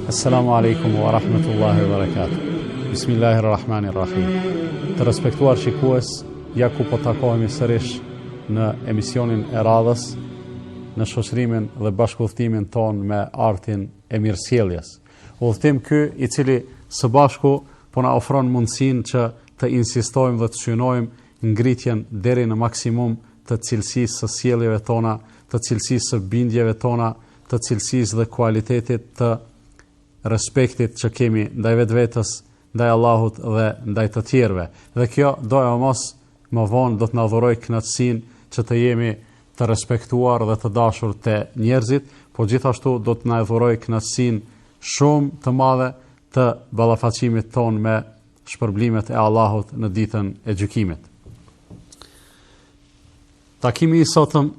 Assalamu alaikum wa rahmatullahi wa barakatuh. Bismillahirrahmanirrahim. Të respektuar shikues, ja ku po takohemi sërish në emisionin e radhës, në shoqërimin dhe bashkëudhtimin ton me artin e mirësjelljes. Udhtim ky i cili së bashku po na ofron mundësinë që të insistojmë dhe të synojmë ngritjen deri në maksimum të cilësisë së sjelljeve tona, të cilësisë së bindjeve tona, të cilësisë dhe kualitetit të respektit që kemi ndaj vetvetes, ndaj Allahut dhe ndaj të tjerëve. Dhe kjo doja mos më vonë do të na dhurojë kënaqësinë që të jemi të respektuar dhe të dashur te njerëzit, po gjithashtu do të na dhurojë kënaqësinë shumë të madhe të ballafaqimit ton me shpërblimet e Allahut në ditën e gjykimit. Takimi i sotëm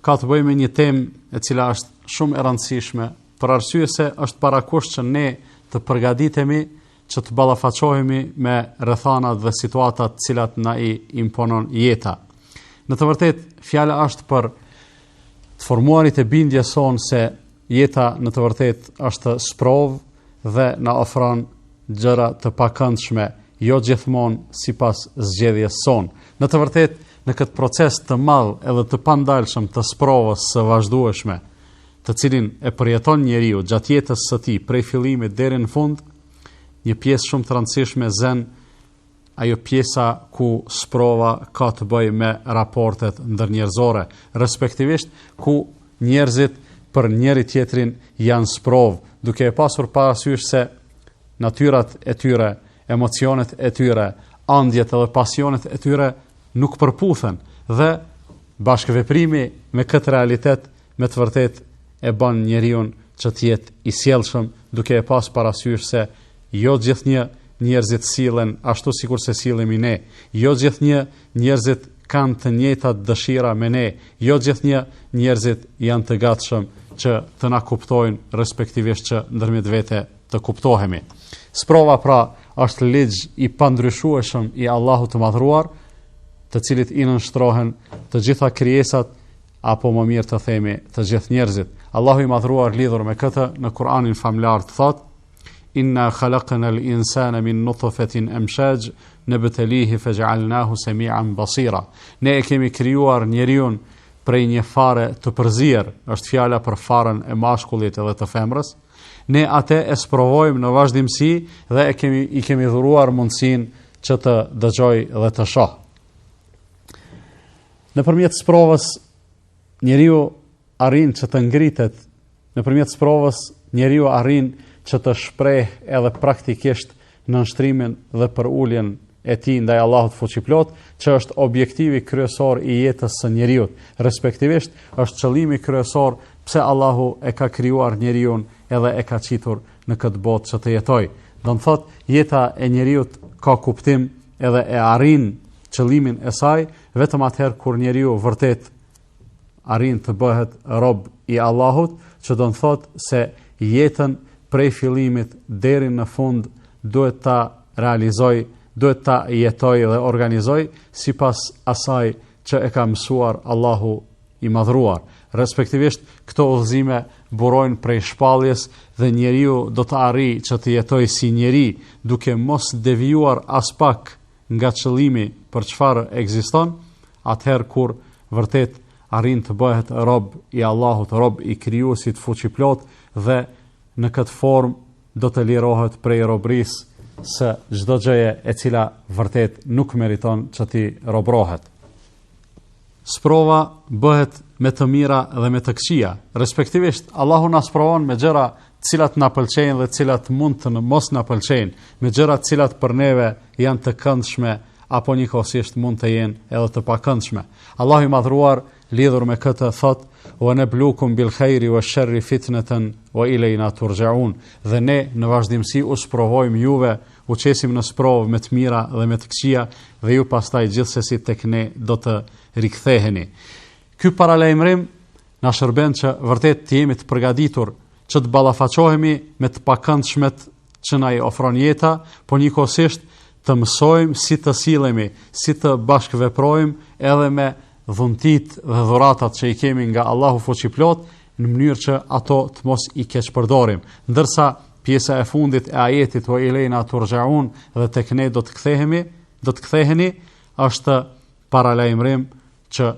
ka të bëjë me një temë e cila është shumë e rëndësishme, për arsye se është parakusht që ne të përgatitemi që të ballafaqohemi me rrethanat dhe situatat të cilat na i imponon jeta. Në të vërtetë, fjala është për të formuarit e bindjes sonë se jeta në të vërtetë është sprovë dhe na ofron gjëra të pakëndshme, jo gjithmonë sipas zgjedhjes sonë. Në të vërtetë, në këtë proces të madh edhe të pandalshëm të sprovës së vazhdueshme, të cilin e përjeton njeriu gjatë jetës së tij prej fillimit deri në fund, një pjesë shumë të rëndësishme zen ajo pjesa ku sprova ka të bëjë me raportet ndërnjerëzore, respektivisht ku njerëzit për njëri tjetrin janë sprovë, duke e pasur parasysh se natyrat e tyre, emocionet e tyre, andjet edhe pasionet e tyre nuk përputhen dhe bashkëveprimi me këtë realitet me të vërtetë e bën njeriu që të jetë i sjellshëm, duke e pas parasysh se jo gjithnjë njerëzit sillen ashtu sikur se sillemi ne, jo gjithnjë njerëzit kanë të njëjtat dëshira me ne, jo gjithnjë njerëzit janë të gatshëm që të na kuptojnë, respektivisht që ndërmjet vete të kuptohemi. Sprova pra është ligj i pandryshueshëm i Allahut të Madhruar, të cilit i nënshtrohen të gjitha krijesat, apo më mirë të themi të gjithë njerëzit. Allahu i Madhruar lidhur me këtë në Kur'anin famlar të thotë: Inna khalaqna al-insana min nutfatin amshaj nabtalihi faj'alnahu sami'an basira. Ne e kemi krijuar njeriu prej një fare të përzier, është fjala për farën e mashkullit edhe të femrës. Ne atë e sprovojmë në vazhdimsi dhe i kemi dhuruar mundësinë që të dëgjojë dhe të shohë. Nëpërmjet sprovës njeriu arrin që të ngritet, nëpërmjet sprovës njeriu arrin që të shpreh edhe praktikisht nënshtrimin dhe për uljen e tij ndaj Allahut fuqiplot, që është objektivi kryesor i jetës së njeriu, respektivisht është qëllimi kryesor pse Allahu e ka krijuar njeriu edhe e ka qitur në këtë botë që të jetojë. Do të thotë jeta e njeriu ka kuptim edhe e arrin qëllimin e saj vetëm atëherë kur njeriu vërtet arrin të bëhet rob i Allahut, që do të thotë se jetën prej fillimit deri në fund duhet ta realizoj, duhet ta jetoj dhe organizoj sipas asaj që e ka mësuar Allahu i Madhruar. Respektivisht këto udhëzime burojnë prej shpalljes dhe njeriu do të arrijë që të jetojë si njeri, duke mos devijuar as pak nga qëllimi për çfarë ekziston, atëherë kur vërtet arrin të bëhet rob i Allahut, rob i krijuesit fuqiplot dhe në këtë formë do të lirohet prej robërisë së çdo gjëje e cila vërtet nuk meriton që ti robrohet. Sprova bëhet me të mira dhe me të këqija. Respektivisht, Allahu na sprovon me gjëra cilat na pëlqejnë dhe cilat mund të mos na pëlqejnë, me gjëra cilat për neve janë të këndshme apo njëkohësisht mund të jenë edhe të pakëndshme. Allahu i madhruar lidhur me këtë thot: "Wa nabluukum bil khairi wash sharri fitnatan wa ilayna turja'un." Dhe ne në vazhdimsi u sprovojmë juve, u qesim në sprovë me të mira dhe me të këqija, dhe ju pastaj gjithsesi tek ne do të riktheheni. Ky paralajmërim na shërben që vërtet të jemi të përgatitur që të ballafaqohemi me të pakëndshmet që na i ofron jeta, por njëkohësisht të mësojmë si të sillemi, si të bashkëveprojmë edhe me dhuntit dhe dhuratat që i kemi nga Allahu fuqiplot, në mënyrë që ato të mos i keqpërdorim. Ndërsa pjesa e fundit e ajetit "wa ilayna turja'un" dhe tek ne do të ktheheni, është paralajmërim që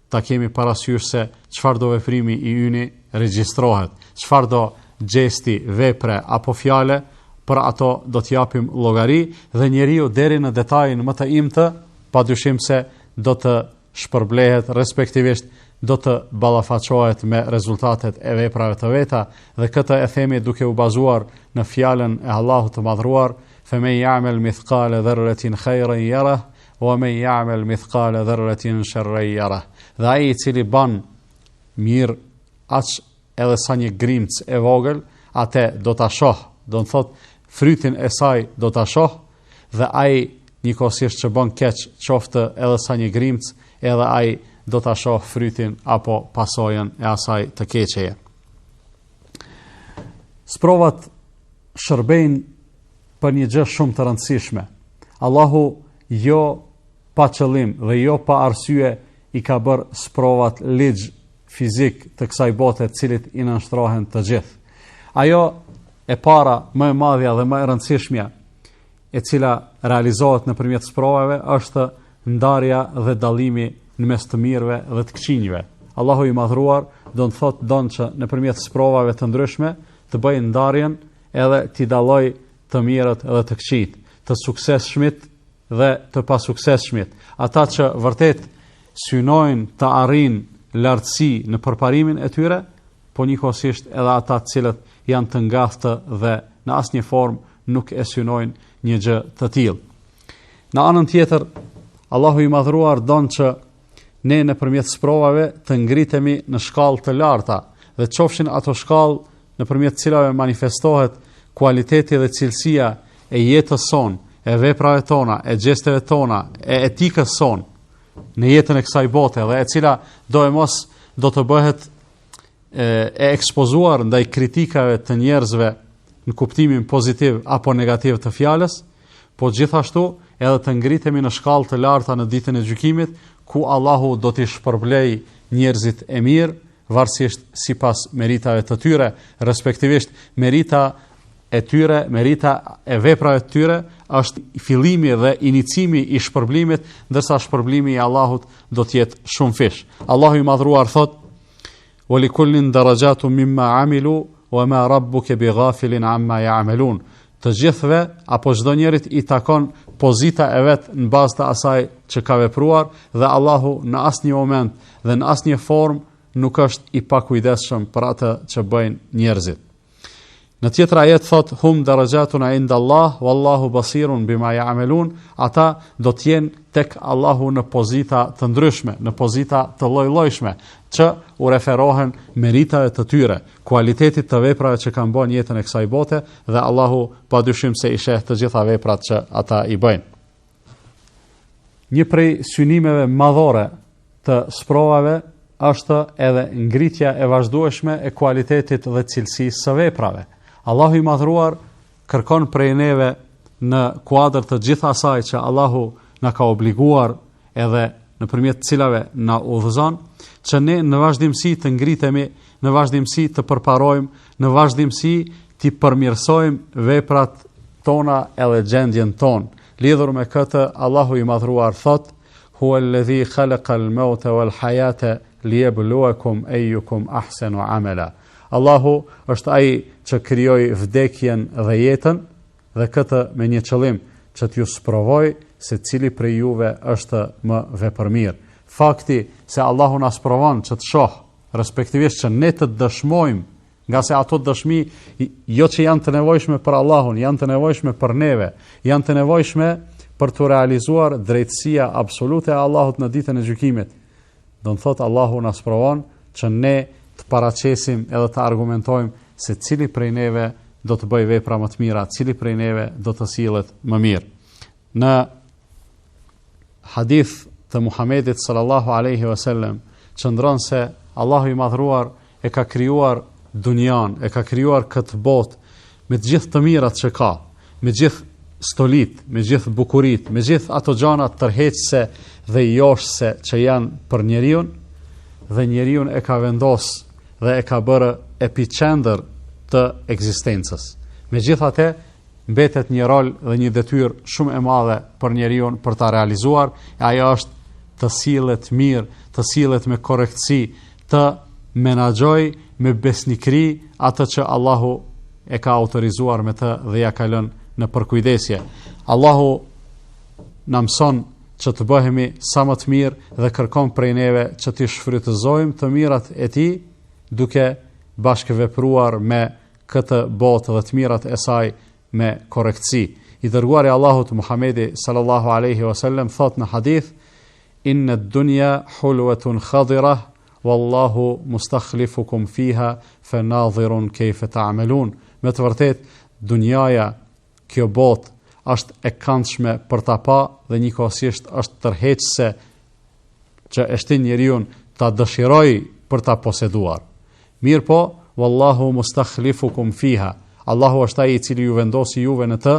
ta kemi parasysh se çfarë do veprimi i yni regjistrohet, çfarë do gjesti, vepre apo fjale, për ato do t'japim llogari, dhe njeriu deri në detajin më të imtë, padyshim se do të shpërblehet, respektivisht do të ballafaqohet me rezultatet e veprave të veta, dhe këtë e themi duke u bazuar në fjalën e Allahut të madhruar: "Faman ya'mal mithqala dharratin khayran yarah wa man ya'mal mithqala dharratin sharran yarah." Dhe ai i cili ban mirë aq edhe sa një grimc e vogël, atë do ta shoh, do të thot frytin e saj do ta shoh, dhe ai njëkohësisht që bën keq, qoftë edhe sa një grimc, edhe ai do ta shoh frytin apo pasojën e asaj të keqeje. Sprovat shërbejnë për një gjë shumë të rëndësishme. Allahu jo pa qëllim dhe jo pa arsye i ka bërë sprovat ligj fizik të kësaj bote, cilit i nënshtrohen të gjithë. Ajo e para, më e madhja dhe më e rëndësishmja, e cila realizohet nëpërmjet sprovave, është ndarja dhe dallimi në mes të mirëve dhe të këqinjve. Allahu i madhruar don që nëpërmjet sprovave të ndryshme të bëjë ndarjen edhe t'i dalloj të mirët dhe të këqijt, të suksesshmit dhe të pasuksesshmit, ata që vërtet synojnë të arrijnë lartësi në përparimin e tyre, po njëkohësisht edhe ata të cilët janë të ngathtë dhe në asnjë formë nuk e synojnë një gjë të tillë. Në anën tjetër, Allahu i madhruar don që ne nëpërmjet sprovave të ngritemi në shkallë të larta, dhe qofshin ato shkallë nëpërmjet cilave manifestohet kualiteti dhe cilësia e jetës sonë, e veprave tona, e gjesteve tona, e etikës sonë në jetën e kësaj bote, dhe e cila do të bëhet e ekspozuar ndaj kritikave të njerëzve në kuptimin pozitiv apo negativ të fjalës, po gjithashtu edhe të ngritemi në shkallë të larta në ditën e gjykimit, ku Allahu do t'i shpërblej njerëzit e mirë, varësisht sipas meritave të tyre, respektivisht merita e tyre, merita e veprave të tyre është fillimi dhe inicimi i shpërblimit, ndërsa shpërblimi i Allahut do të jetë shumë fish. Allahu i madhruar thot: "Wa likullin darajatun mimma amilu wa ma rabbuka bighafilin amma ya'malun." Të gjithëve apo çdo njerit i takon pozita e vet në bazë të asaj që ka vepruar, dhe Allahu në asnjë moment dhe në asnjë formë nuk është i pakujdesshëm për atë që bëjnë njerëzit. Në tjetër ajet thot: "Hum darajatun 'inda Allah wallahu basirun bima ya'malun." Ata do të jenë tek Allahu në pozita të ndryshme, në pozita të lloj-llojshme, që u referohen meritave të tyre, kualitetit të veprave që kanë bën jetën e kësaj bote, dhe Allahu padyshim se i sheh të gjitha veprat që ata i bëjnë. Një prej synimeve madhore të sprovave është edhe ngritja e vazhdueshme e kualitetit dhe cilësisë së veprave. Allahu i madhruar kërkon prej neve në kuadër të gjitha asaj që Allahu na ka obliguar edhe nëpërmjet cilave na udhëzon, që ne në vazhdimsi të ngritemi, në vazhdimsi të përparojmë, në vazhdimsi të përmirësojmë veprat tona edhe gjendjen tonë. Lidhur me këtë, Allahu i madhruar thot: "Huwa alladhi khalaqa al-mauta wal hayata liyabluwakum ayyukum ahsanu amala." Allahu është ai që krijoi vdekjen dhe jetën, dhe këtë me një qëllim, që t'ju sprovoj se cili prej juve është më vepërmir. Fakti se Allahu na sprovon që të shoh, respektivisht që ne të dëshmojmë, nga se ato dëshmi jo që janë të nevojshme për Allahun, janë të nevojshme për neve, janë të nevojshme për të realizuar drejtësia absolute e Allahut në ditën e gjykimit. Do të thotë Allahu na sprovon që ne të paraqesim edhe të argumentojmë se cili prej neve do të bëj vepra më të mira, cili prej neve do të sillet më mirë. Në hadith të Muhamedit sallallahu alaihi wasallam qëndron se Allahu i madhruar e ka krijuar dunjan, e ka krijuar këtë botë me të gjithë të mirat që ka, me gjithë stolit, me gjithë bukurit, me gjithë ato gjana tërheqëse dhe joshse që janë për njeriu, dhe njeriu e ka vendos dhe e ka bërë epicentër të ekzistencës. Megjithatë, mbetet një rol dhe një detyrë shumë e madhe për njeriu për ta realizuar, e ajo është të sillet mirë, të sillet me korrektësi, të menaxhoj me besnikëri atë që Allahu e ka autorizuar me të dhe ja ka lënë në përkujdesje. Allahu na mëson që të bëhemi sa më të mirë dhe kërkon prej neve që të shfrytëzojmë të mirat e tij duke bashkëvepruar me këtë botë dhe të mirat e saj me korrektësi. I dërguari Allahut Muhamedi sallallahu alaihi wasallam thot në hadith: "Inna ad-dunya hulwatun khadira wallahu mustakhlifukum fiha fanadhirun kayfa ta'malun." Me të vërtetë, dunjaja, kjo botë, është e këndshme për ta pa dhe njëkohësisht është tërheqëse që e shtin njeriu ta dëshiroj për ta poseduar. Mirë po, wallahu mustakhlifukum fiha. Allahu është ai i cili ju vendosi juve në të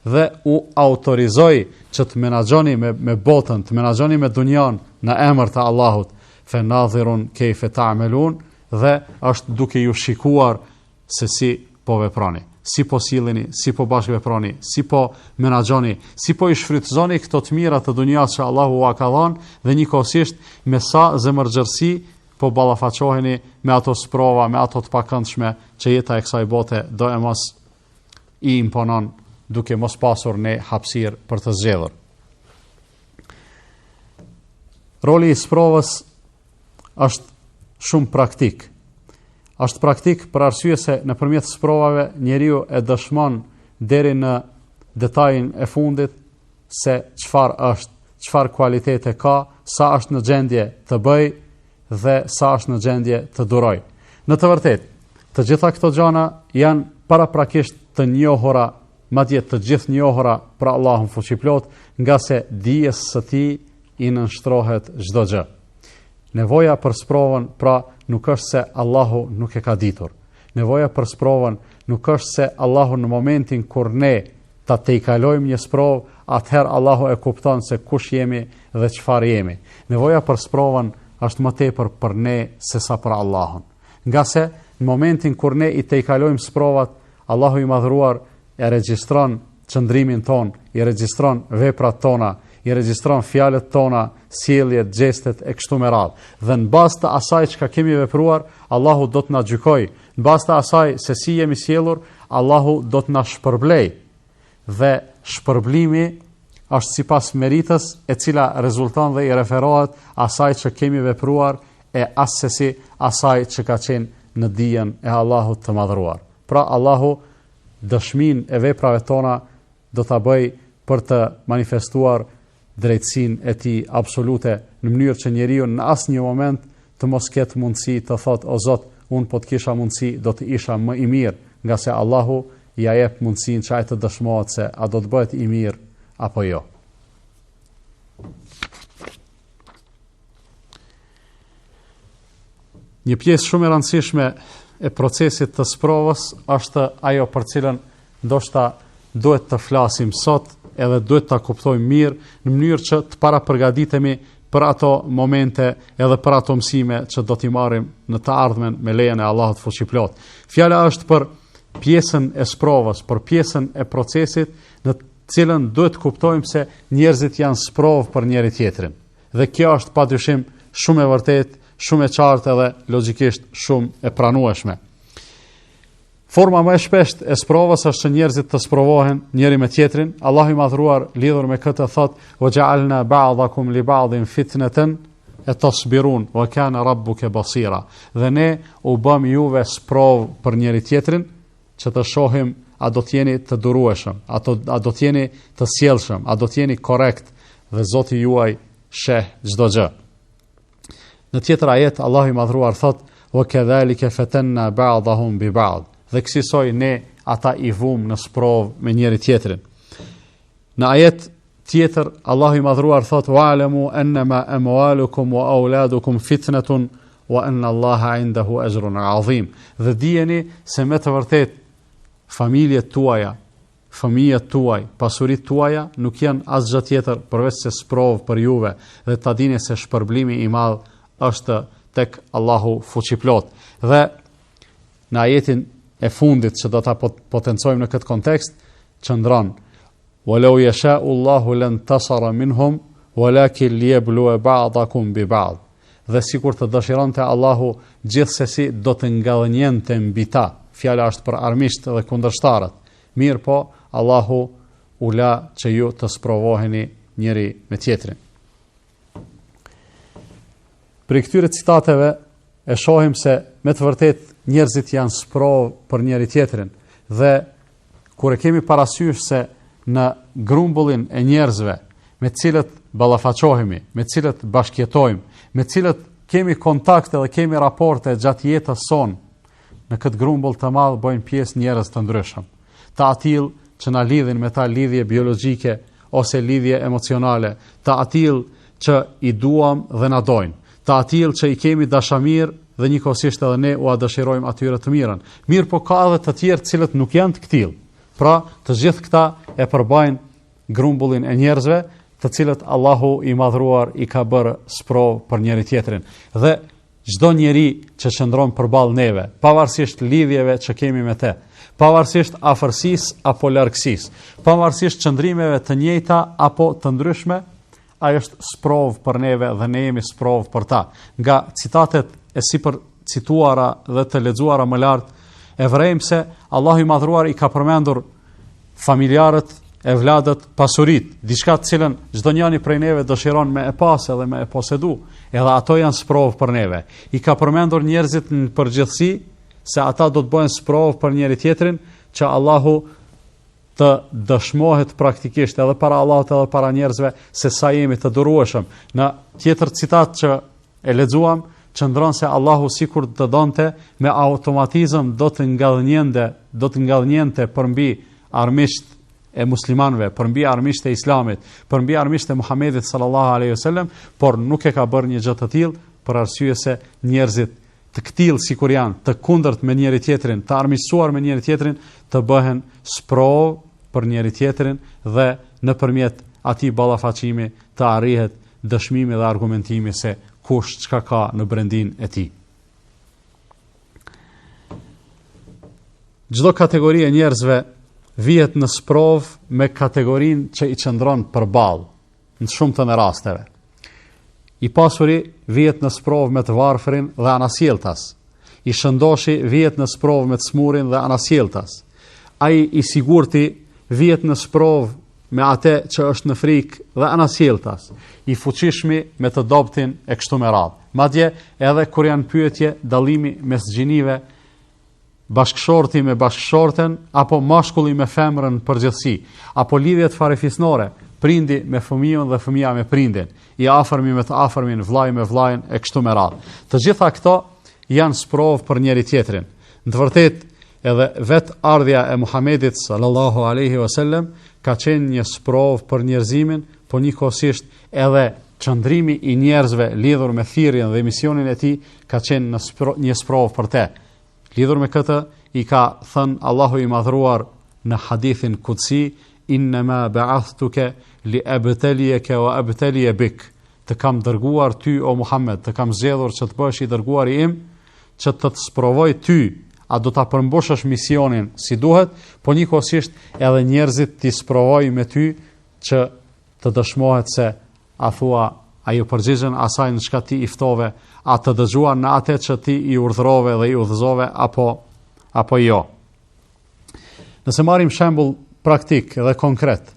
dhe u autorizoi që të menaxhoni me botën, të menaxhoni me dunjan në emër të Allahut. Fanadhirun kayfa ta'malun, dhe është duke ju shikuar se si po veproni, si po silleni, si po bashkëveproni, si po menaxhoni, si po i shfrytëzoni këto të mira të dunjas që Allahu ua ka dhënë dhe njëkohësisht me sa zemërgjërsi po ballafaqoheni me ato sprova, me ato të pakëndshme që jeta e kësaj bote do e mos i imponon duke mos pasur ne hapësirë për të zgjedhur. Roli i sprovës është shumë praktik. Është praktik për arsye se nëpërmjet sprovave njeriu e dëshmon deri në detajin e fundit se çfarë është, çfarë kualitete ka, sa është në gjendje të bëj dhe sa është në gjendje të duroj. Në të vërtetë, të gjitha këto gjëra janë paraprakisht të njohura, madje të gjithë njohura për Allahun fuqiplot, nga se dijes së tij i nënshtrohet çdo gjë. Nevoja për sprovën, pra, nuk është se Allahu nuk e ka ditur. Nevoja për sprovën nuk është se Allahu në momentin kur ne ta tejkalojmë një sprovë, atëherë Allahu e kupton se kush jemi dhe çfarë jemi. Nevoja për sprovën është më tepër për ne se sa për Allahun. Nga se në momentin kur ne i tejkalojmë sprovat, Allahu i madhruar e regjistron qëndrimin ton, i regjistron veprat tona, i regjistron fjalët tona, sjelljet, gjestet e kështu me radhë. Dhe në bazë të asaj çka kemi vepruar, Allahu do të na gjykojë. Në bazë të asaj se si jemi sjellur, Allahu do të na shpërblej. Dhe shpërblimi është sipas meritës e cila rezulton dhe i referohet asaj që kemi vepruar e asesi asaj që ka qenë në dijen e Allahut të madhruar. Pra Allahu dëshmin e veprave tona do ta bëj për të manifestuar drejtësinë e tij absolute në mënyrë që njeriu në asnjë moment të mos ketë mundësi të thotë o Zot, unë po të kisha mundësi do të isha më i mirë, nga se Allahu ja jep mundësinë që ai të dëshmohet se a do të bëhet i mirë apo jo. Një pjesë shumë e rëndësishme e procesit të sprovës është ajo për cilën ndoshta duhet të flasim sot, edhe duhet ta kuptojmë mirë në mënyrë që të parapërgatitemi për ato momente edhe për ato mësime që do t'i marrim në të ardhmen me lejen e Allahut fuqiplot. Fjala është për pjesën e sprovës, për pjesën e procesit në cilën duhet kuptojmë se njerëzit janë sprovë për njëri tjetrin. Dhe kjo është padyshim shumë e vërtetë, shumë e qartë edhe logjikisht shumë e pranueshme. Forma më e shpeshtë e sprovës është që njerëzit të sprovohen njëri me tjetrin. Allahu i madhruar lidhur me këtë thot: "Wa ja'alna ba'dakum li ba'din fitnatan atasbirun wa kana rabbuka basira." Dhe ne u bëm juve sprovë për njëri tjetrin që të shohim a do t'jeni të durueshëm, a do t'jeni të sjellshëm, a do t'jeni korrekt dhe Zoti juaj sheh çdo gjë. Në tjetër ajet Allahu i madhruar thot: "Wa kadhalika fatanna ba'dahum bi ba'd." Dhe kësaj ne ata i vum në sprov me njëri tjetrin. Në ajet tjetër Allahu i madhruar thot: "Wa'lamu annama amwalukum wa auladukum fitnatun wa anna Allaha 'indahu ajrun 'azim." Dhe dijeni se me të vërtet familjet tuaja, fëmijët tuaj, pasuritë tuaja nuk janë asgjë tjetër përveç se sprov për juve, dhe ta dini se shpërblimi i madh është tek Allahu fuqiplot. Dhe në ajetin e fundit që do ta potencojmë në këtë kontekst, qëndron: "Walau yasha'u Allahu lan tasara minhum, walakin liyabluwa ba'dakum bi ba'd." Dhe sikur të dëshironte Allahu, gjithsesi do të ngallënjente mbi ta. Fjala është për armiqt dhe kundërshtarët. Mirë po, Allahu u la që ju të sprovoheni njëri me tjetrin. Për këtyre citateve e shohim se me të vërtet njerëzit janë sprov për njëri tjetrin, dhe kur e kemi parasysh se në grumbullin e njerëzve me cilët ballafaqohemi, me cilët bashkjetojmë, me cilët kemi kontakte dhe kemi raporte gjatë jetës sonë, në këtë grumbull të madh bëjnë pjesë njerëz të ndryshëm. Të atill që na lidhin me ta lidhje biologjike ose lidhje emocionale, të atill që i duam dhe na dojnë, të atill që i kemi dashamir dhe njëkohësisht edhe ne u dëshirojmë atyre të mirën. Mirë po ka edhe të tjerë cilët nuk janë të këtill. Pra, të gjithë këta e përbajnë grumbullin e njerëzve, të cilët Allahu i madhruar i ka bërë sprov për njëri tjetrin. Dhe çdo njeri që qëndron përballë neve, pavarësisht lidhjeve që kemi me te, pavarësisht afërsisë apo largësisë, pavarësisht qëndrimeve të njëjta apo të ndryshme, ai është sprov për neve dhe ne jemi sprov për ta. Nga citatet e sipër cituara dhe të lexuara më lart, e vrejmë se Allahu i madhruar i ka përmendur familjarët, evladët, pasurit, diçka të cilën çdo njeri prej neve dëshiron me e pas edhe me e posedu, edhe ato janë sprov për neve. I ka përmendur njerëzit në përgjithësi se ata do të bëhen sprov për njëri tjetrin, që Allahu të dëshmohet praktikisht edhe para Allahut edhe para njerëzve se sa jemi të durueshëm. Në tjetër citat që e lexuam, qëndron se Allahu sikur të donte me automatizëm do të ngallënjente përmbi armiqt e muslimanëve, përmbi armiqt e Islamit, përmbi armiqt e Muhamedit sallallahu alaihi wasallam, por nuk e ka bërë një gjë të tillë për arsye se njerëzit të këtill sikur janë, të kundërt me njëri tjetrin, të armiqësuar me njëri tjetrin, të bëhen sprov për njëri tjetrin dhe nëpërmjet atij ballafaqimi të arrihet dëshmimi dhe argumentimi se kush çka ka në brendin e tij. Çdo kategori e njerëzve vihet në sprov me kategorinë që i qëndron përballë në shumtën e rasteve. I pasuri vihet në sprov me të varfrin dhe anasjelltas. I shëndoshi vihet në sprov me të smurin dhe anasjelltas. Ai i sigurti vihet në sprov me atë që është në frikë dhe anasjelltas. I fuqishmi me të dobtin e kështu me radhë. Madje edhe kur janë pyetje dallimi mes gjinive, bashkëshorti me bashkëshorten, apo mashkulli me femrën përgjithësi, apo lidhjet farefisnore, prindi me fëmijën dhe fëmija me prindin, i afërmi me të afërmin, vllai me vllajën e kështu me radhë. Të gjitha këto janë sprov për njëri tjetrin. Në të vërtetë, edhe vetë ardhja e Muhamedit sallallahu alaihi wasallam ka qenë një sprov për njerëzimin, por njëkohësisht edhe qëndrimi i njerëzve lidhur me thirrjen dhe misionin e tij ka qenë një sprov për te. Lidhur me këtë, i ka thënë Allahu i madhruar në hadithin kutsi: "Innama ba'athtuka li abtaliyaka wa abtaliya bik." Të kam dërguar ty o Muhammed, të kam zgjedhur që të bësh i dërguari im, që të sprovoj ty, a do ta përmbushësh misionin si duhet, po njëkohësisht edhe njerëzit ti sprovoj me ty që të dëshmohet se a thua a ju përgjigjen asaj në çka ti i ftove, a të dëgjuan në atë që ti i urdhërove dhe i udhëzove apo jo. Nëse marrim shembull praktik dhe konkret,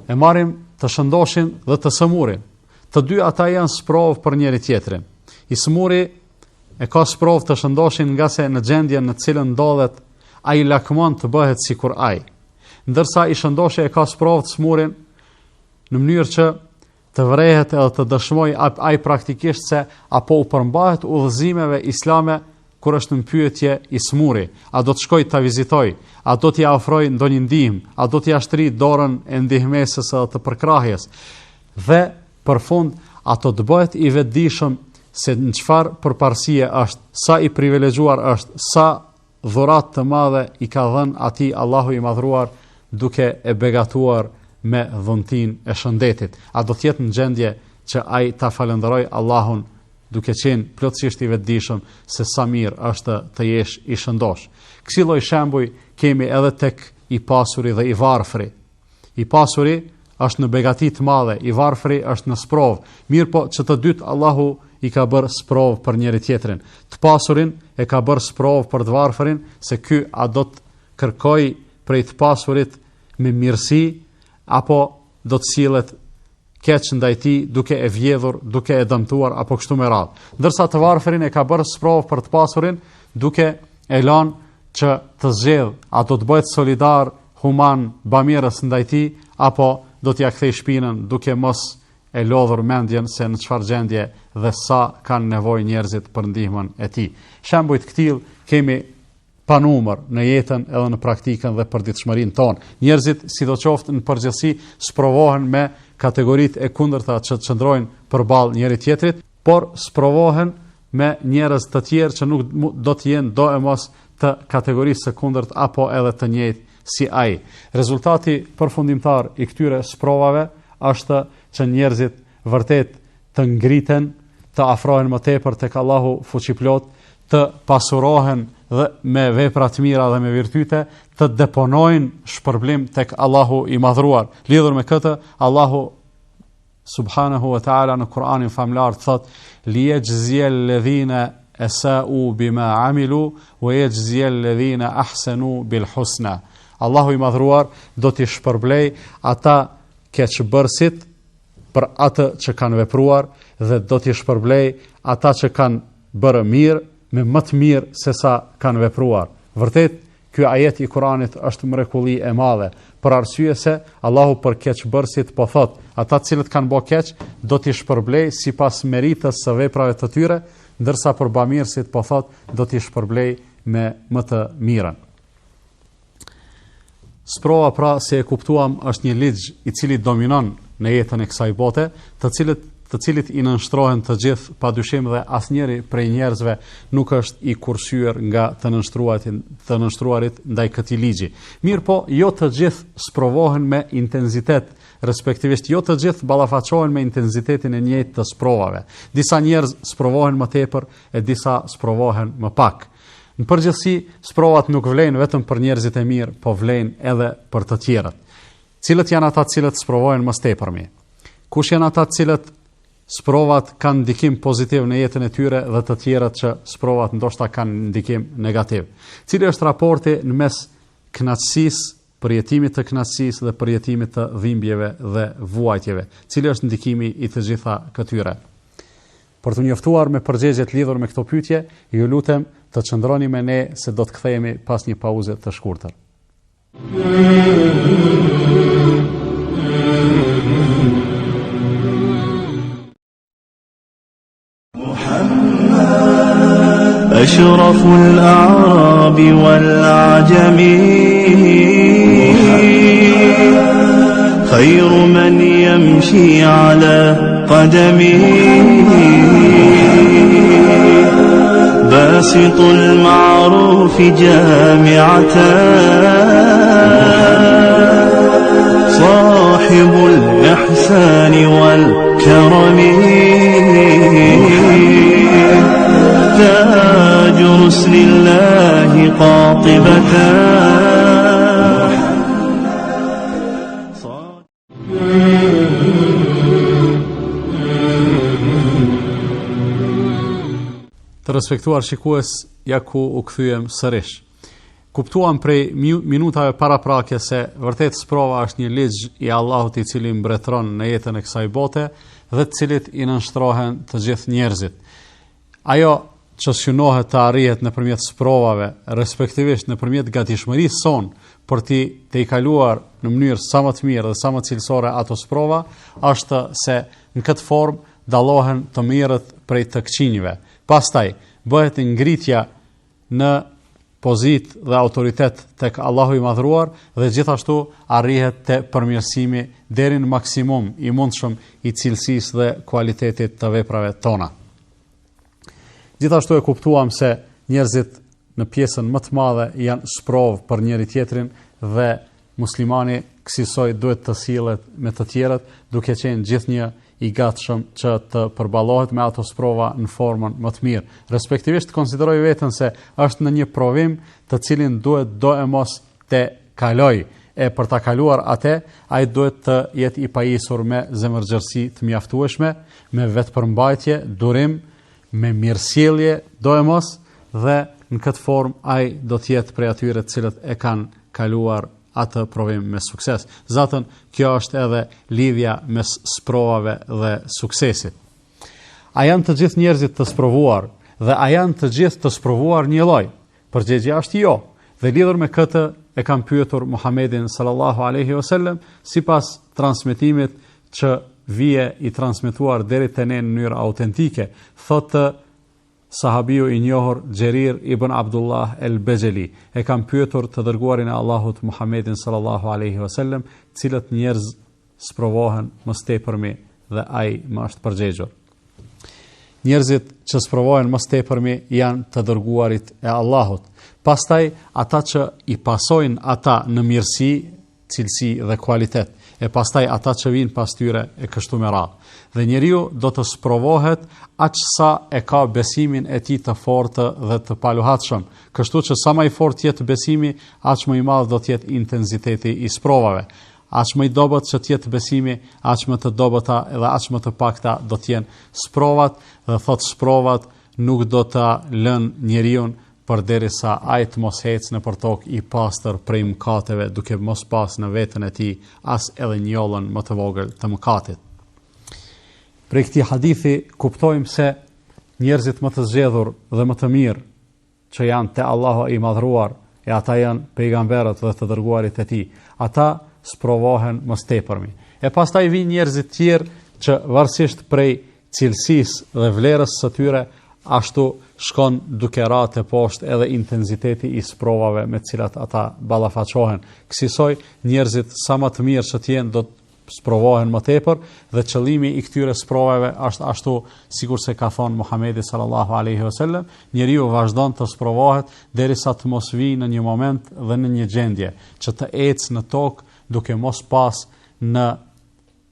e marrim të shëndoshin dhe të sëmurin. Të dy ata janë sprov për njëri tjetrin. I sëmuri e ka sprov të shëndoshin nga se në gjendjen në cilën ndodhet ai lakmon të bëhet sikur ai. Ndërsa i shëndoshi e ka sprovë smurin në mënyrë që të vrehet edhe të dëshmoj ai praktikisht se apo u përmbahet udhëzimeve islame kur është në pyetje i smuri, a do të shkoj ta vizitoj, a do t'i ofroj ndonjë ndihmë, a do t'i ashtri dorën e ndihmesës edhe të përkrahjes. Dhe për fund ato të bëhet i vetëdijshëm se në çfarë përparësie është, sa i privilegjuar është, sa dhurat të madhe i ka dhënë atij Allahu i madhruar duke e begatuar me dhuntin e shëndetit. A do të jetë në gjendje që ai ta falenderoj Allahun duke qenë plotësisht i vetëdijshëm se sa mirë është të jesh i shëndosh. Kësi lloj shembuj kemi edhe tek i pasuri dhe i varfri. I pasuri është në begati të madhe, i varfri është në sprovë. Mirë po që të dytë Allahu i ka bërë sprovë për njëri tjetrin. Të pasurin e ka bërë sprovë për të varfrin, se ky a do të kërkoj prej të pasurit me mirësi, apo do të sillet keq ndaj tij duke e vjedhur, duke e dëmtuar apo kështu me radhë. Ndërsa të varfrin e ka bërë sprovë për të pasurin duke e lënë që të zgjedh, a do të bëhet solidar, human, bamirës ndaj tij, apo do t'ia kthej shpinën duke mos e lodhur mendjen se në çfarë gjendje dhe sa kanë nevojë njerëzit për ndihmën e tij. Shembuj të këtill kemi pa numër në jetën edhe në praktikën dhe përditshmërinë tonë. Njerëzit, sidoqoftë në përgjithësi, sprovohen me kategoritë e kundërta që çndrojnë përballë njëri tjetrit, por sprovohen me njerëz të tjerë që nuk do të jenë do e mos të kategorisë së kundërt apo edhe të njëjtë si ai. Rezultati përfundimtar i këtyre sprovave është që njerëzit vërtet të ngriten, të afrohen më tepër tek Allahu fuqiplot, të pasurohen dhe me vepra të mira dhe me virtyte, të deponojnë shpërblim tek Allahu i madhruar. Lidhur me këtë, Allahu subhanahu wa ta'ala në Kur'anin famlar thot: "Liyajziyal ladhina asa'u bima 'amilu wa yajziyal ladhina ahsanu bil husna." Allahu i madhruar do t'i shpërblej ata keqbërësit për atë që kanë vepruar dhe do t'i shpërblej ata që kanë bërë mirë me më të mirë se sa kanë vepruar. Vërtet, ky ajet i Kuranit është mrekulli e madhe, për arsye se Allahu për keqbërësit po thot, ata cilët kanë bërë keq do t'i shpërblej sipas meritës së veprave të tyre, ndërsa për bamirësit po thot do t'i shpërblej me më të mirën. Sprova, pra, se e kuptuam, është një ligj i cili dominon në jetën e kësaj bote, të cilit i nënshtrohen të gjithë padyshim dhe asnjëri prej njerëzve nuk është i kursyer nga të nënshtruarit ndaj këtij ligji. Mirë po, jo të gjithë sprovohen me intensitet, respektivisht jo të gjithë ballafaqohen me intensitetin e njëjtë të sprovave. Disa njerëz sprovohen më tepër e disa sprovohen më pak. Në përgjithësi, sprovat nuk vlen vetëm për njerëzit e mirë, po vlen edhe për të tjerët. Cilët janë ata cilët sprovohen më së tepërmi? Kush janë ata cilët sprovat kanë ndikim pozitiv në jetën e tyre dhe të tjerët që sprovat ndoshta kanë ndikim negativ? Cili është raporti në mes kënaqësisë, përjetimit të kënaqësisë dhe përjetimit të dhimbjeve dhe vuajtjeve? Cili është ndikimi i të gjitha këtyre? Për të njoftuar me përgjigjet lidhur me këto pyetje, ju lutem të qëndroni me ne se do të kthehemi pas një pauze të shkurtër. أشرف الأعراب والعجم خير من يمشي على قدمه باسط المعروف جامعة صاحب الإحسان والكرم تاج رسل الله قاطبة Të respektuar shikues, ja ku u kthyem sërish. Kuptuam prej minutave paraprake se vërtet sprova është një ligj i Allahut i cili mbretëron në jetën e kësaj bote dhe të cilit i nënshtrohen të gjithë njerëzit. Ajo që synohet të arrihet nëpërmjet sprovave, respektivisht nëpërmjet gatishmërisë son për të i kaluar në mënyrë sa më të mirë dhe sa më cilësore ato sprova, është se në këtë formë dallohen të mirët prej të këqinjve. Pastaj bëhet ngritja në pozitë dhe autoritet tek Allahu i madhruar dhe gjithashtu arrihet te përmirësimi deri në maksimum i mundshëm i cilësisë dhe kualitetit të veprave tona. Gjithashtu e kuptuam se njerëzit në pjesën më të madhe janë sprovë për njëri tjetrin dhe muslimani kësaj duhet të sillet me të tjerët duke qenë gjithnjë i gatshëm që të përballohet me ato sprova në formën më të mirë. Respektivisht konsideroj veten se është në një provim të cilin duhet do e mos të kaloj, e për ta kaluar atë, ai duhet të jetë i pajisur me zemërgjërsi të mjaftueshme, me vetëpërmbajtje, durim, me mirësjellje do e mos, dhe në këtë formë ai do të jetë prej atyre të cilët e kanë kaluar atë provim me sukses. Zatën, kjo është edhe lidhja mes sprovave dhe suksesit. A janë të gjithë njerëzit të sprovuar dhe a janë të gjithë të sprovuar një lloj? Përgjigjja është jo. Dhe lidhur me këtë e kam pyetur Muhamedin sallallahu alaihi wasallam sipas transmetimit që vije i transmetuar deri te ne në mënyrë autentike, thotë sahabiu i njohur Xherir ibn Abdullah el-Bajali, e kam pyetur të dërguarin e Allahut Muhammedin sallallahu alaihi wasallam, cilët njerëz sprovohen më tepërmi dhe ai më është përgjigjur. Njerëzit që sprovohen më tepërmi janë të dërguarit e Allahut. Pastaj ata që i pasojnë ata në mirësi, cilësi dhe kualitet, e pastaj ata që vinë pas tyre e kështu me radhë. Dhe njeriu do të sprovohet aq sa e ka besimin e tij të fortë dhe të paluhatshëm. Kështu që sa më i fortë jetë besimi, aq më i madh do të jetë intensiteti i sprovave. Aq më i dobët që të jetë besimi, aq më të dobëta edhe aq më të pakta do të jenë sprovat, dhe thot sprovat nuk do ta lënë njeriu përderisa ai të mos ecë në tokë i pastër prej mëkateve, duke mos pas në veten e tij as edhe njollën më të vogël të mëkatit. Prej këtij hadithi kuptojmë se njerëzit më të zgjedhur dhe më të mirë që janë te Allahu i madhruar, e ata janë pejgamberët dhe të dërguarit e tij, ata sprovohen më tepërmi. E pastaj vijnë njerëzit tjerë që varësisht prej cilësisë dhe vlerës së tyre, ashtu shkon duke rate poshtë edhe intensiteti i sprovave me të cilat ata ballafaqohen. Kësaj njerëzit sa më të mirë që të jenë do të sprovohen më tepër dhe qëllimi i këtyre sprovave është ashtu sikurse ka thënë Muhamedi sallallahu alaihi wasallam, njeriu vazhdon të sprovohet derisa të mos vijë në një moment dhe në një gjendje që të ecë në tokë duke mos pas në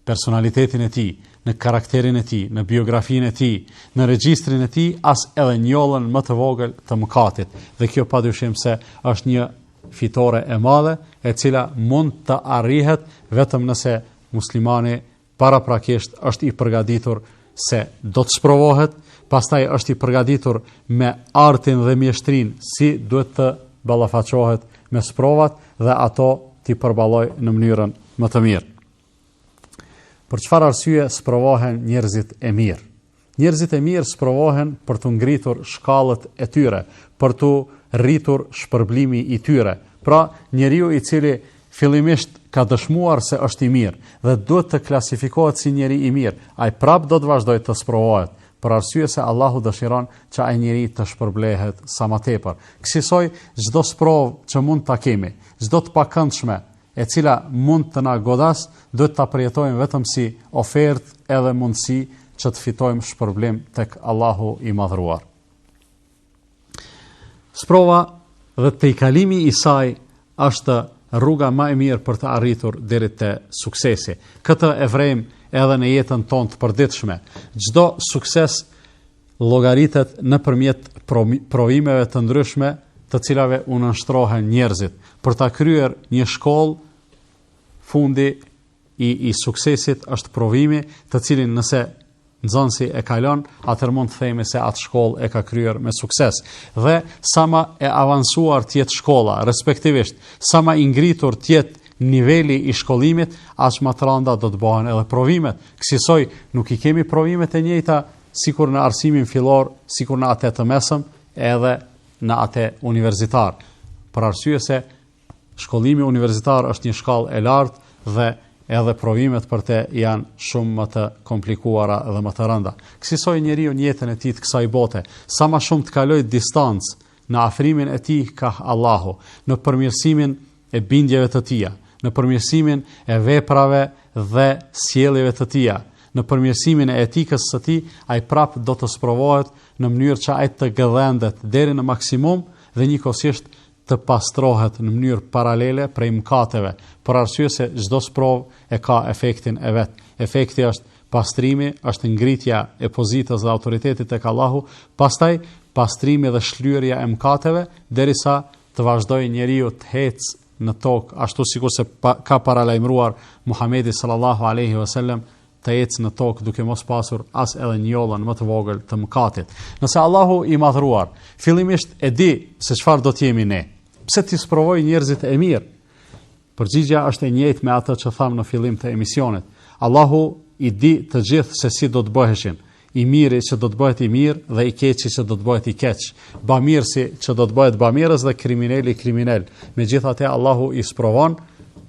personalitetin e tij, në karakterin e tij, në biografinë e tij, në regjistrin e tij, as edhe njollën më të vogël të mëkatit. Dhe kjo padyshim se është një fitore e madhe, e cila mund të arrihet vetëm nëse muslimani paraprakisht është i përgatitur se do të sprovohet, pastaj është i përgatitur me artin dhe mjeshtrinë si duhet të ballafaqohet me sprovat dhe ato t'i përballojë në mënyrën më të mirë. Për çfarë arsye sprovohen njerëzit e mirë? Njerëzit e mirë sprovohen për të ngritur shkallët e tyre, për të rritur shpërblimi i tyre. Pra, njeriu i cili fillimisht ka dëshmuar se është i mirë dhe duhet të klasifikohet si njeri i mirë, ai prap do të vazhdojë të sprovohet, për arsye se Allahu dëshiron që ai njeri të shpërblehet sa më tepër. Kësaj çdo sprovë që mund ta kemi, çdo të pakëndshme e cila mund të na godas, duhet ta përjetojmë vetëm si ofertë edhe mundësi që të fitojmë shpërblim tek Allahu i madhruar. Sprova dhe tejkalimi i saj është rruga më e mirë për të arritur deri te suksesi. Këtë e vrem edhe në jetën tonë të përditshme. Çdo sukses llogaritet nëpërmjet provimeve të ndryshme të cilave u nënshtrohen njerëzit. Për ta kryer një shkollë, fundi i suksesit është provimi, të cilin nëse nxënësi e kalon, atëherë mund të themi se atë shkollë e ka kryer me sukses. Dhe sa më e avancuar të jetë shkolla, respektivisht sa më i ngritur të jetë niveli i shkollimit, aq më të rënda do të bëhen edhe provimet. Kësaj nuk i kemi provimet e njëjta sikur në arsimin fillor, sikur në atë të mesëm, edhe në atë universitar. Për arsye se shkollimi universitar është një shkallë e lartë dhe edhe provimet për te janë shumë më të komplikuara dhe më të rënda. Kësaj njeriu në jetën e tij të kësaj bote, sa më shumë të kaloj distancë në afrimin e tij ka Allahu, në përmirësimin e bindjeve të tija, në përmirësimin e veprave dhe sjelljeve të tija, në përmirësimin e etikës së tij, ai prap do të sprovohet në mënyrë që ai të gëdhendet deri në maksimum dhe njëkohësisht të pastrohet në mënyrë paralele prej mëkateve, për arsye se çdo sprovë e ka efektin e vet. Efekti është pastrimi, është ngritja e pozitës dhe autoritetit tek Allahu, pastaj pastrimi dhe shlyerja e mëkateve derisa të vazhdojë njeriu të ecë në tokë, ashtu sikur se ka paralajmëruar Muhamedi sallallahu alaihi wasallam, të ecë në tokë duke mos pasur as edhe një jollën më të vogël të mëkatit. Nëse Allahu i madhruar fillimisht e di se çfarë do të jemi ne, pse ti sprovoj njerëzit e mirë? Përgjigjja është e njëjtë me atë që tham në fillim të emisionit. Allahu i di të gjithë se si do të bëheshin. I miri që do të bëhet i mirë dhe i keqi që do të bëhet i keq. Bamirësi që do të bëhet bamirës dhe kriminali kriminal. Megjithatë Allahu i sprovon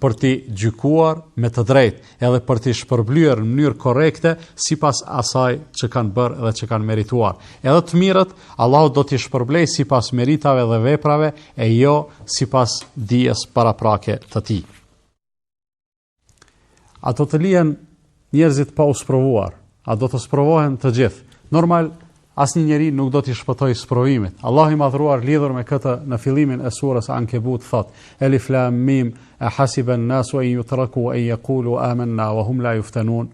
për t'i gjykuar me të drejtë, edhe për t'i shpërblyer në mënyrë korrekte sipas asaj që kanë bërë dhe që kanë merituar. Edhe të mirët Allahu do t'i shpërblej sipas meritave dhe veprave e jo sipas dijes paraprake të tij. Ato të lihen njerëzit pa u sprovuar, a do të sprovohen të gjithë. Normal, asnjë njeri nuk do t'i shpëtojë sprovimit. Allahu i madhruar lidhur me këtë në fillimin e surës Ankebut thot: Elif lam mim ahasiba an-nasu an yutraku an yaqulu amanna wa hum la yuftanun.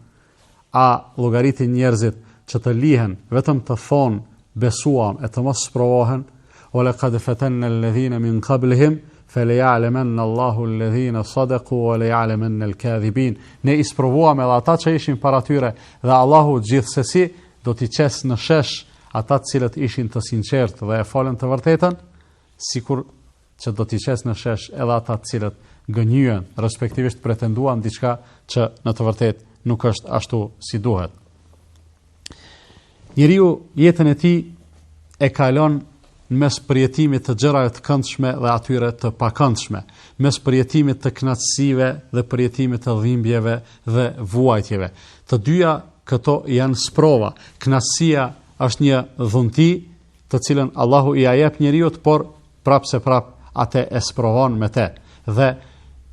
A llogaritin njerëzit që të lihen vetëm të thonë besuam e të mos sprovohen? Wa laqad fatanna alladhina min qablihim فَلَيَعْلَمَنَّ اللَّهُ الَّذِينَ صَدَقُوا وَلَيَعْلَمَنَّ الْكَاذِبِينَ. Ne i sprovuam edhe ata që ishin para tyre dhe Allahu gjithsesi do t'i qes në shesh ata të cilët ishin të sinqertë dhe e folën të vërtetën, sikur që do t'i qes në shesh edhe ata të cilët gënjyen, respektivisht pretenduan diçka që në të vërtetë nuk është ashtu si duhet. Njeriu jetën e tij e kalon mes përjetimit të gjërave të këndshme dhe atyre të pakëndshme, mes përjetimit të kënaqësive dhe përjetimit të dhimbjeve dhe vuajtjeve. Të dyja këto janë sprova. Kënaqësia është një dhunti të cilën Allahu i jep njeriu, por prapse prap atë e sprovon me të. Dhe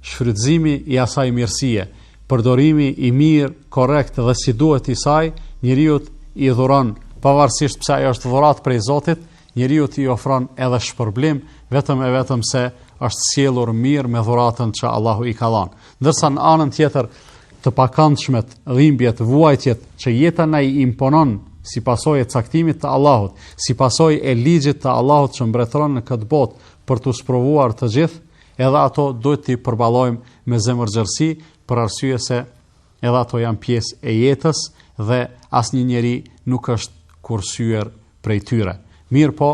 shfrytëzimi i asaj mirësie, përdorimi i mirë, korrekt dhe si duhet i saj, njeriu i dhuron, pavarësisht pse ajo është dhuratë prej Zotit, njeriu t'i ofron edhe shpërblim vetëm e vetëm se është sjellur mirë me dhuratën që Allahu i ka dhënë. Ndërsa në anën tjetër të pakëndshmet, dhimbjet, vuajtjet që jeta na i imponon si pasojë e caktimit të Allahut, si pasojë e ligjit të Allahut që mbretëron në këtë botë për t'u sprovuar të gjithë, edhe ato duhet t'i përballojmë me zemërgjërsi, për arsye se edhe ato janë pjesë e jetës dhe asnjë njeri nuk është kursyer prej tyre. Mirë po,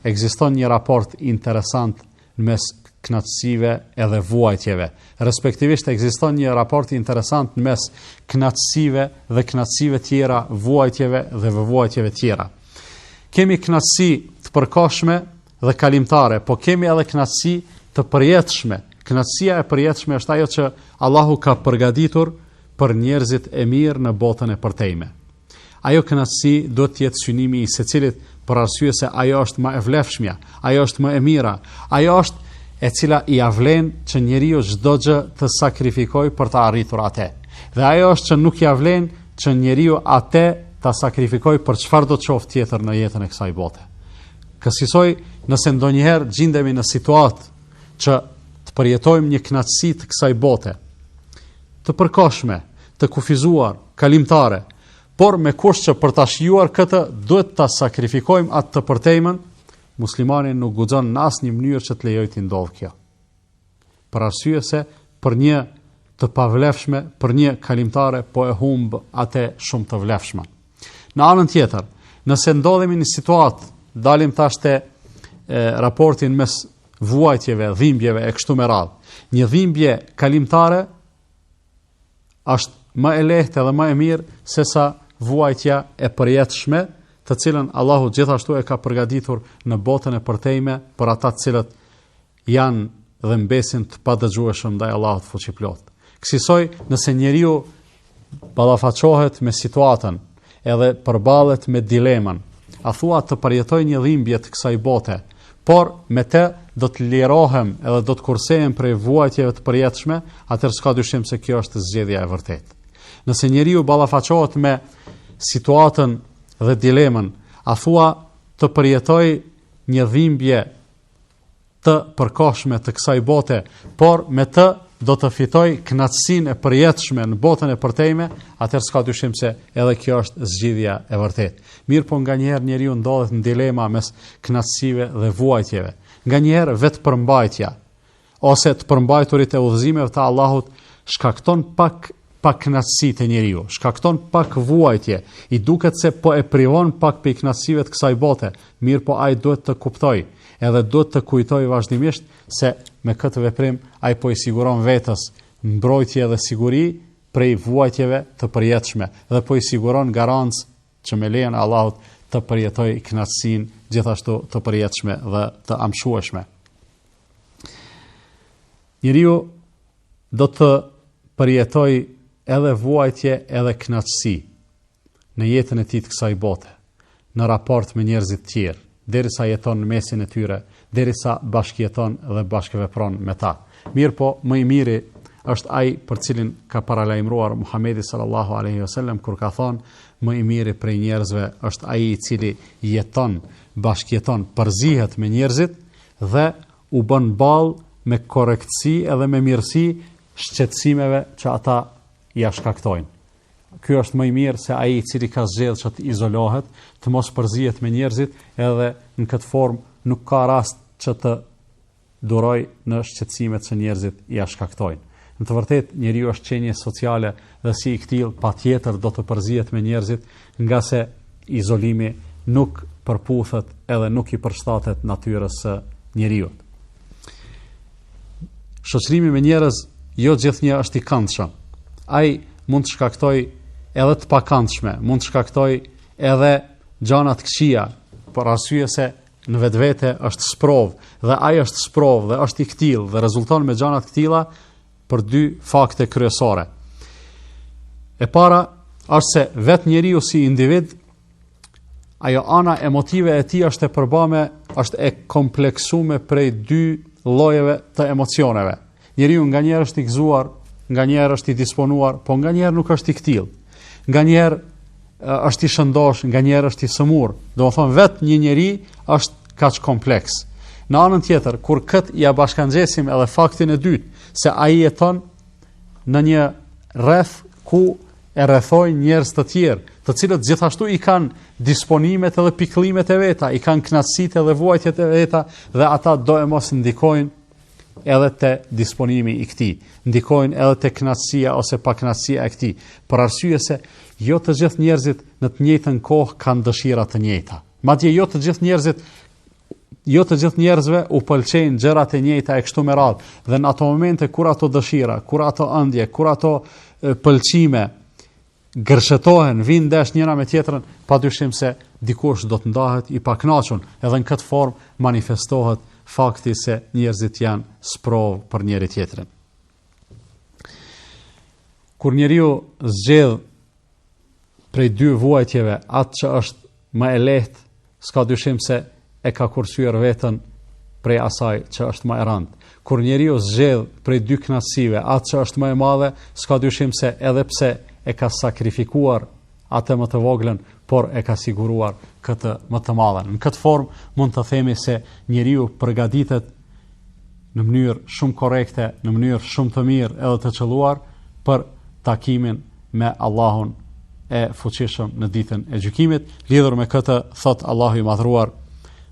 ekziston një raport interesant mes kënaqësive edhe vuajtjeve. Respektivisht ekziston një raport interesant mes kënaqësive dhe kënaqësive tjera, vuajtjeve dhe vuajtjeve tjera. Kemi kënaqësi të përkohshme dhe kalimtare, po kemi edhe kënaqësi të përjetshme. Kënaqësia e përjetshme është ajo që Allahu ka përgatitur për njerëzit e mirë në botën e përtejme. Ajo kënaqësi duhet të jetë synimi i secilit, për arsye se ajo është më e vlefshmja, ajo është më e mira, ajo është e cila i avlen që njeriu çdo gjë të sakrifikojë për të arritur atë. Dhe ajo është që nuk i avlen që njeriu atë ta sakrifikojë për çfarë do të qoftë tjetër në jetën e kësaj bote. Kësaj nëse ndonjëherë gjendemi në situatë që të përjetojmë një kënaqësi të kësaj bote, të përkohshme, të kufizuar, kalimtare, por me kusht që për ta shijuar këtë duhet ta sakrifikojmë atë të përtejmën, muslimani nuk guxon në asnjë mënyrë që të lejojë të ndodhë kjo. Për arsye se për një të pavlefshme, për një kalimtare po e humb atë shumë të vlefshme. Në anën tjetër, nëse ndodhemi në situatë, dalim tash te raportin mes vuajtjeve, dhimbjeve e kështu me radhë. Një dhimbje kalimtare është më e lehtë edhe më e mirë se sa vuajtja e përjetshme, të cilën Allahu gjithashtu e ka përgatitur në botën e përtejme për ata të cilët janë dhe mbesin të padëgjueshëm ndaj Allahut fuqiplot. Kësaj, nëse njeriu ballafaqohet me situatën, edhe përballet me dilemën, a thua të përjetoj një dhimbje të kësaj bote, por me të do të lirohem edhe do të kursehem prej vuajtjeve të përjetshme, atëherë s'ka dyshim se kjo është zgjedhja e vërtetë. Nëse njeriu ballafaqohet me situatën dhe dilemën, a thua të përjetoj një dhimbje të përkohshme të kësaj bote, por me të do të fitoj kënaqësinë e përjetshme në botën e përtejme, atëherë s'ka dyshim se edhe kjo është zgjidhja e vërtetë. Mirë, po nganjëherë njeriu ndodhet në dilema mes kënaqësive dhe vuajtjeve. Nganjëherë vetë përmbajtja ose të përmbajturit e udhëzimeve të Allahut shkakton pak kënaqësi te njeriu, shkakton pak vuajtje, i duket se po e privon pak pe kënaqësive të kësaj bote. Mirë, po ai duhet të kuptojë edhe duhet të kujtoj vazhdimisht se me këtë veprim ai po i siguron vetës mbrojtje dhe siguri prej vuajtjeve të përjetshme dhe po i siguron garancë që me lejen e Allahut të përjetoj kënaqësinë gjithashtu të përjetshme dhe të amshueshme. Njeriu do të përjetoj edhe vuajtje edhe kënaqësi në jetën e tij të kësaj bote, në raport me njerëzit tjerë, derisa jeton në mesin e tyre, derisa bashkëjeton dhe bashkëvepron me ta. Mirë, po më i miri është ai për cilin ka paralajmëruar Muhamedi sallallahu alaihi wasallam kur ka thonë më i miri prej njerëzve është ai i cili jeton, bashkëjeton, përzihet me njerëzit dhe u bën ballë me korrektësi edhe me mirësi shqetësimeve që ata ja shkaktojnë. Ky është më i mirë se ai i cili ka zgjedhur që të izolohet, të mos përzihet me njerëzit, edhe në këtë formë nuk ka rast që të duroj në shqetësimet që njerëzit ja shkaktojnë. Në të vërtetë, njeriu është qenie sociale dhe si i ktill patjetër do të përzihet me njerëzit, nga se izolimi nuk përputhet edhe nuk i përshtatet natyrës së njeriu. Shoqërimi me njerëz jo gjithnjë është i këndshëm. Ai mund të shkaktoj edhe të pakëndshme, mund të shkaktoj edhe gjëra të këqija, për arsye se në vetvete është sprov dhe ai është sprov dhe është i ktill dhe rezulton me gjëra të këtilla për dy fakte kryesore. E para është se vetë njeriu si individ, ajo ana emotive e tij është e përbame, është e kompleksuar prej dy llojeve të emocioneve. Njeriu nganjëherë është i gëzuar, nganjëherë është i disponuar, po nganjëherë nuk është i ktill. Nganjëherë është i shëndosh, nganjëherë është i sëmur. Domethënë vetë një njeri është kaq kompleks. Në anën tjetër, kur kët ja bashkangjesim edhe faktin e dytë, se ai jeton në një rreth ku e rrethojnë njerëz të tjerë, të cilët gjithashtu i kanë disponimet edhe pikëllimet e veta, i kanë kënaqësitë edhe vuajtjet e veta dhe ata do e mos ndikojnë edhe te disponimi i këtij, ndikojnë edhe te kënaqësia ose pakënaqësia e këtij, për arsye se jo të gjithë njerëzit në të njëjtën kohë kanë dëshira të njëjta. Madje jo të gjithë njerëzve u pëlqejnë gjërat e njëjta e kështu me radhë, dhe në ato momente kur ato dëshira, kur ato ëndje, kur ato pëlqime gërshetohen, vinë ndesh njëra me tjetrën, padyshim se dikush do të ndahet i pakënaqur, edhe në këtë formë manifestohet fakti se njerëzit janë sprov për njëri tjetrin. Kur njeriu zgjedh prej dy vuajtjeve atë që është më e lehtë, s'ka dyshim se e ka kursyer veten prej asaj që është më e rëndë. Kur njeriu zgjedh prej dy kënaqësive atë që është më e madhe, s'ka dyshim se edhe pse e ka sakrifikuar atë më të voglën, por e ka siguruar këtë më të madhen. Në këtë formë mund të themi se njeriu përgatitet në mënyrë shumë korrekte, në mënyrë shumë të mirë edhe të qelluar për takimin me Allahun e fuqishëm në ditën e gjykimit. Lidhur me këtë thot Allahu i madhruar: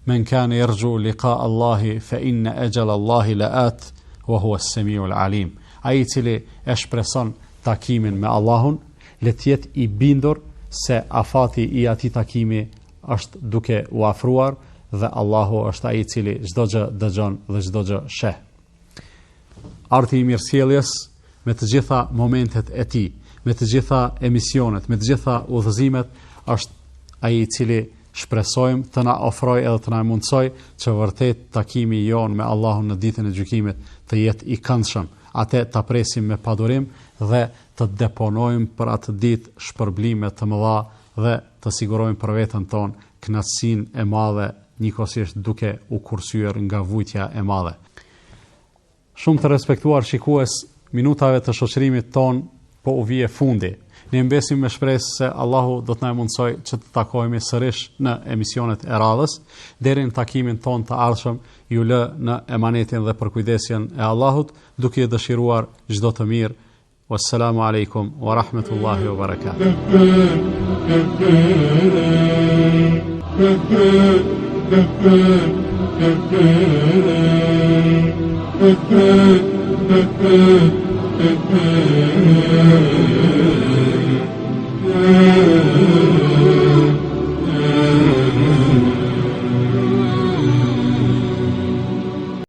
"Men kana yarju liqa Allahi fa inna ajala Allahi la'at wa huwa as-sami'ul 'alim." Ai i cili e shpreson takimin me Allahun, le të jetë i bindur se afati i atij takimi është duke u afruar dhe Allahu është ai i cili çdo gjë dëgjon dhe çdo gjë sheh. Arti i mirësjelljes me të gjitha momentet e tij, me të gjitha emisionet, me të gjitha udhëzimet, është ai i cili shpresojmë të na ofroj edhe të na mundsoj që vërtet takimi jon me Allahun në ditën e gjykimit të jetë i këndshëm. Atë ta presim me padurim dhe të deponojmë për atë ditë shpërblime të mëdha dhe të sigurojmë për veten tonë kënaqësinë e madhe, njëkohësisht duke u kursyer nga vujtja e madhe. Shumë të respektuar shikues, minutave të shoqërimit ton po u vije fundi. Ne mbesim me shpresë se Allahu do të na mundsoj që të takohemi sërish në emisionet e radhës. Deri në takimin ton të ardhshëm, ju lë në emanetin dhe përkujdesjen e Allahut, duke dëshiruar çdo të mirë. Wassalamu alaikum wa rahmatullahi wa barakatuh.